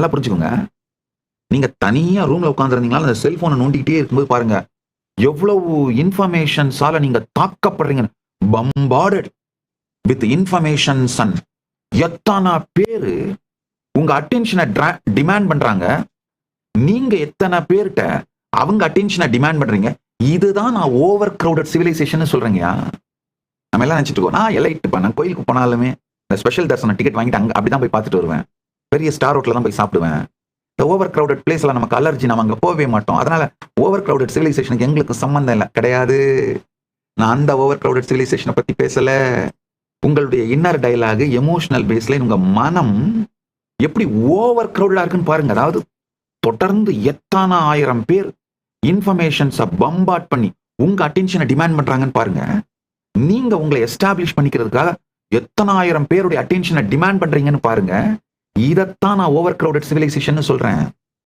நல்லா புரிஞ்சுக்கோங்க. நீங்க தனியா ரூம்ல உட்கார்ந்திருந்தீங்களா, அந்த செல்போனை நோண்டிக்கிட்டே இருக்கும்போது பாருங்க, எவ்வளவு இன்ஃபர்மேஷன்ஸால நீங்க தாக்கப்படுறீங்க. Bombarded with information son. எத்தனை பேரு உங்க அட்டென்ஷனை டிமாண்ட் பண்றாங்க. நீங்க எத்தனை பேர்கிட்ட அவங்க அட்டென்ஷனை டிமாண்ட் பண்றீங்க. இதுதான் நான் ஓவர் கிரௌடட் சிவிலைசேஷன் சொல்றேங்கயா. நம்ம எல்லாம் நினைச்சிட்டு இருக்கோம், நான் எலைட் நான் கோயிலுக்கு போனாலுமே இந்த ஸ்பெஷல் தரிசனம் டிக்கெட் வாங்கிட்டு அங்க அப்படிதான் போய் பார்த்துட்டு வருவேன். பெரிய ஸ்டார் ஹோட்டல்ல தான் போய் சாப்பிடுவேன். இந்த ஓவர் கிரௌடட் பிளேஸ்ல நமக்கு அலர்ஜி, நம்ம அங்க போகவே மாட்டோம். அதனால ஓவர் கிரௌடட் சிவிலைசேஷனுக்கு எங்களுக்கு சம்பந்தம் இல்லை, கிடையாது. நான் அந்த ஓவர் கிரௌடட் சிவிலைசேஷனை பத்தி பேசல. உங்களுடைய இன்னர் டயலாக், எமோஷனல் பேஸ்ல உங்க மனம் எப்படி ஓவர் கிரௌடடா இருக்குன்னு பாருங்க. அதாவது தொடர்ந்து எத்தனை ஆயிரம் பேர் இன்ஃபர்மேஷன்ஸை பம்பார்ட் பண்ணி உங்க அட்டென்ஷனை டிமாண்ட் பண்றாங்கன்னு பாருங்க. நீங்க உங்களை எஸ்டாப்ளிஷ் பண்ணிக்கிறதுக்காக எத்தனை ஆயிரம் பேருடைய அட்டென்ஷனை டிமாண்ட் பண்றீங்கன்னு பாருங்க. இதைத்தான் நான் ஓவர் கிரௌடட் சிவிலைசேஷன் சொல்றேன்.